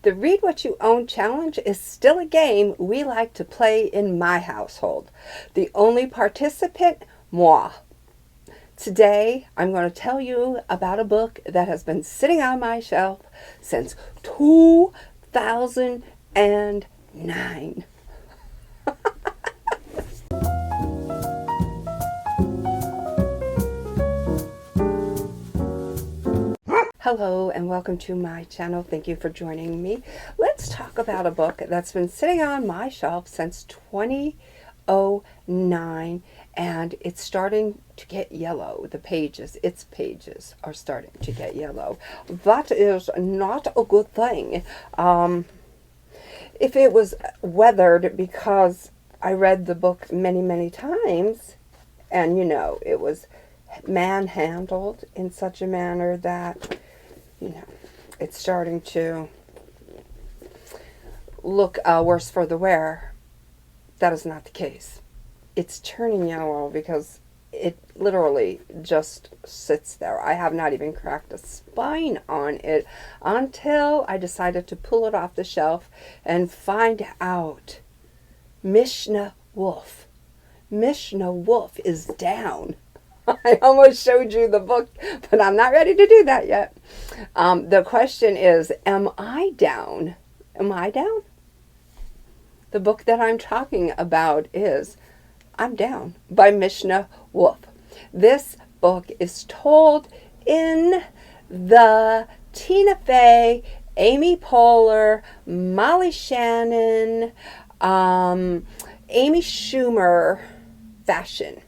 The Read What You Own challenge is still a game we like to play in my household. The only participant, moi. Today, I'm going to tell you about a book that has been sitting on my shelf since 2009. Hello and welcome to my channel. Thank you for joining me. Let's talk about a book that's been sitting on my shelf since 2009 and it's starting to get yellow. Its pages are starting to get yellow. That is not a good thing. If it was weathered because I read the book many times and it was manhandled in such a manner that it's starting to look worse for the wear. That is not the case. It's turning yellow because it literally just sits there. I have not even cracked a spine on it until I decided to pull it off the shelf and find out Mishima Wolff. Mishima Wolff is down. I almost showed you the book, but I'm not ready to do that yet. The question is, am I down? Am I down? The book that I'm talking about is I'm Down by Mishima Wolff. This book is told in the Tina Fey, Amy Poehler, Molly Shannon, Amy Schumer fashion.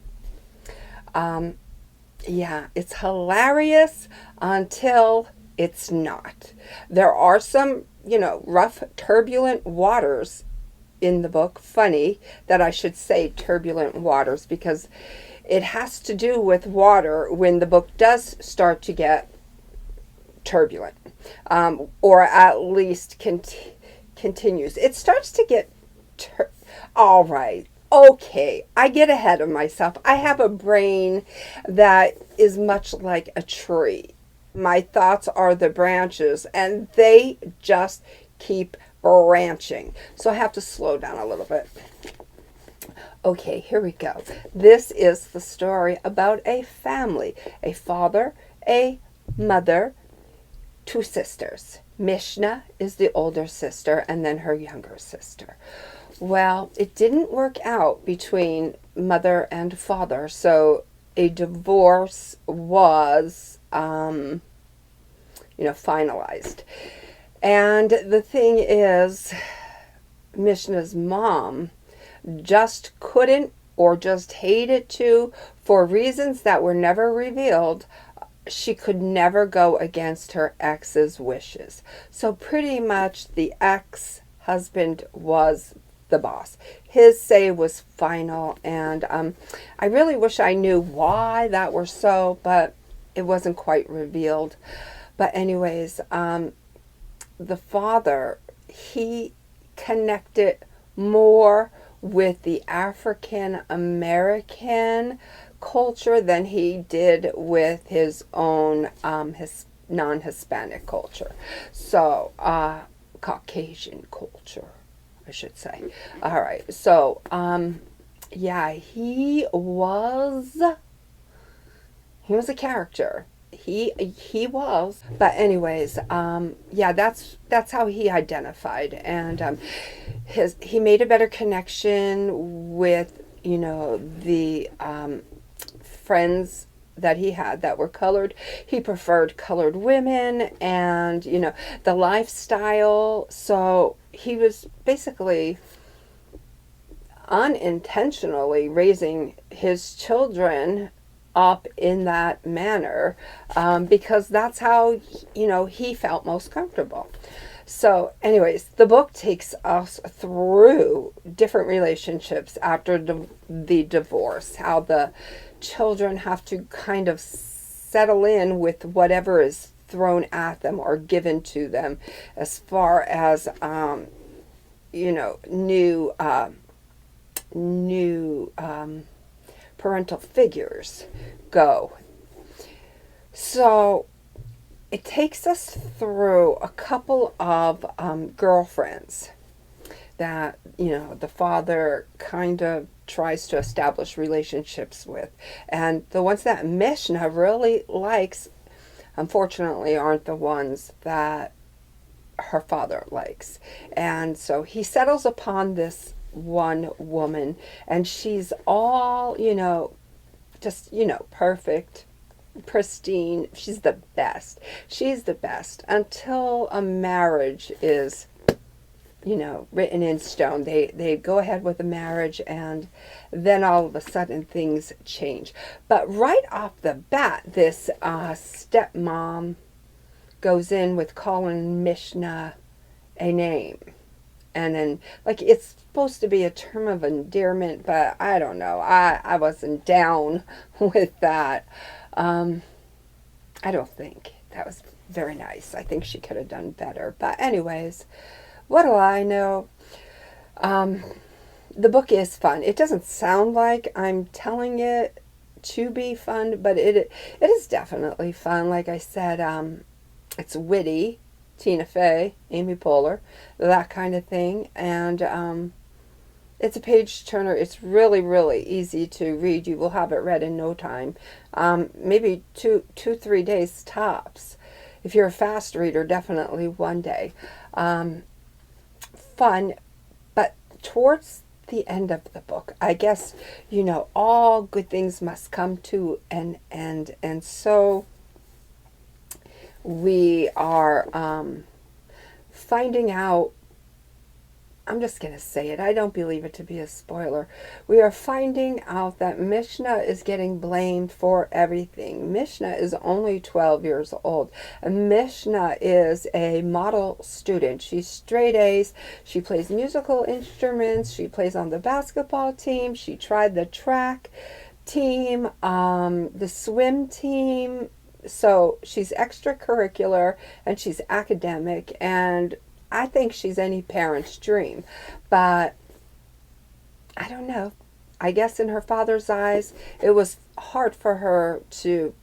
Yeah, it's hilarious until it's not. There are some, rough, turbulent waters in the book. Funny that I should say turbulent waters because it has to do with water when the book does start to get turbulent, or at least continues. It starts to get all right. Okay, I get ahead of myself. I have a brain that is much like a tree. My thoughts are the branches, and they just keep branching. So I have to slow down a little bit. Okay, here we go. This is the story about a family, a father, a mother, two sisters. Mishna is the older sister, and then her younger sister. Well, it didn't work out between mother and father, so a divorce was, finalized. And the thing is, Mishna's mom just couldn't or just hated to, for reasons that were never revealed, she could never go against her ex's wishes. So pretty much the ex-husband was the boss. His say was final, and I really wish I knew why that were so, but it wasn't quite revealed. But anyways, the father, he connected more with the African American culture than he did with his own his non-Hispanic culture. So Caucasian culture, I should say. All right. So, yeah, he was a character. He was. But anyways, yeah, that's how he identified, and he made a better connection with the friends that he had that were colored. He preferred colored women and the lifestyle. So he was basically unintentionally raising his children up in that manner, because that's how he felt most comfortable. So anyways, the book takes us through different relationships after the divorce, how the children have to kind of settle in with whatever is thrown at them or given to them as far as new parental figures go. So it takes us through a couple of girlfriends that, the father kind of tries to establish relationships with. And the ones that Mishna really likes, unfortunately, aren't the ones that her father likes. And so he settles upon this one woman, and she's all, just, perfect, pristine. She's the best. She's the best until a marriage is, written in stone. They go ahead with the marriage, and then all of a sudden things change. But right off the bat, this stepmom goes in with calling Mishna a name. And then, like, it's supposed to be a term of endearment, but I don't know. I wasn't down with that. I don't think that was very nice. I think she could have done better. But anyways, what do I know? The book is fun. It doesn't sound like I'm telling it to be fun, but it is definitely fun. Like I said, it's witty, Tina Fey, Amy Poehler, that kind of thing. And it's a page turner. It's really, really easy to read. You will have it read in no time. Maybe 3 days tops. If you're a fast reader, definitely one day. Fun, but towards the end of the book, I guess, all good things must come to an end. And so we are finding out, I'm just going to say it, I don't believe it to be a spoiler. We are finding out that Mishna is getting blamed for everything. Mishna is only 12 years old. Mishna is a model student. She's straight A's. She plays musical instruments. She plays on the basketball team. She tried the track team, the swim team. So she's extracurricular and she's academic, and I think she's any parent's dream. But I don't know. I guess in her father's eyes, it was hard for her to,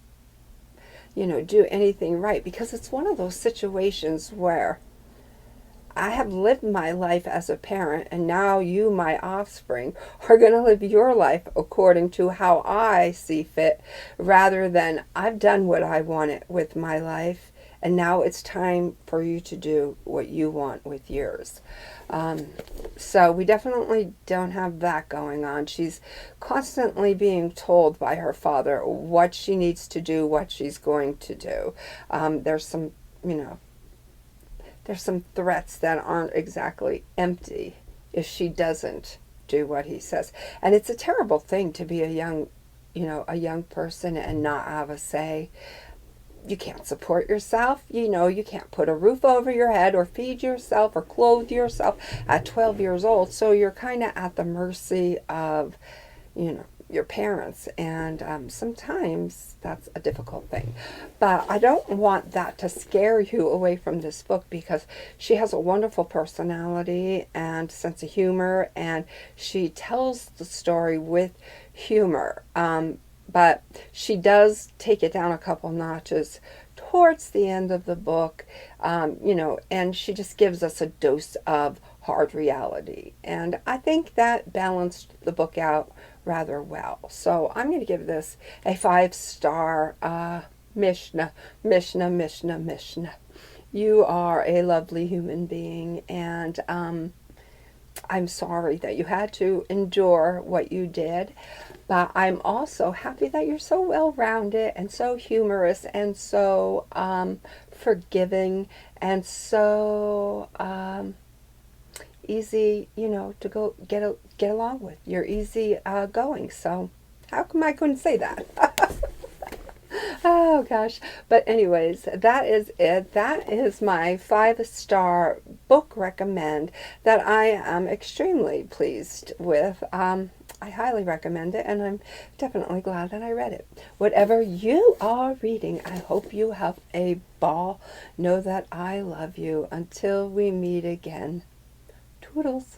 do anything right, because it's one of those situations where I have lived my life as a parent, and now you, my offspring, are going to live your life according to how I see fit, rather than I've done what I wanted with my life, and now it's time for you to do what you want with yours. So we definitely don't have that going on. She's constantly being told by her father what she needs to do, what she's going to do. There's some, there's some threats that aren't exactly empty if she doesn't do what he says. And it's a terrible thing to be a young person and not have a say. You can't support yourself. You can't put a roof over your head or feed yourself or clothe yourself at 12 years old. So you're kind of at the mercy of, your parents. And sometimes that's a difficult thing. But I don't want that to scare you away from this book, because she has a wonderful personality and sense of humor, and she tells the story with humor. But she does take it down a couple notches towards the end of the book, and she just gives us a dose of hard reality. And I think that balanced the book out rather well. So I'm going to give this a 5-star. Mishna. You are a lovely human being, and I'm sorry that you had to endure what you did. But I'm also happy that you're so well-rounded and so humorous and so forgiving and so easy, to go get along with. You're easy going. So how come I couldn't say that? Oh gosh. But anyways, that is it. That is my 5-star book recommend that I am extremely pleased with. I highly recommend it, and I'm definitely glad that I read it. Whatever you are reading, I hope you have a ball. Know that I love you. Until we meet again. Toodles.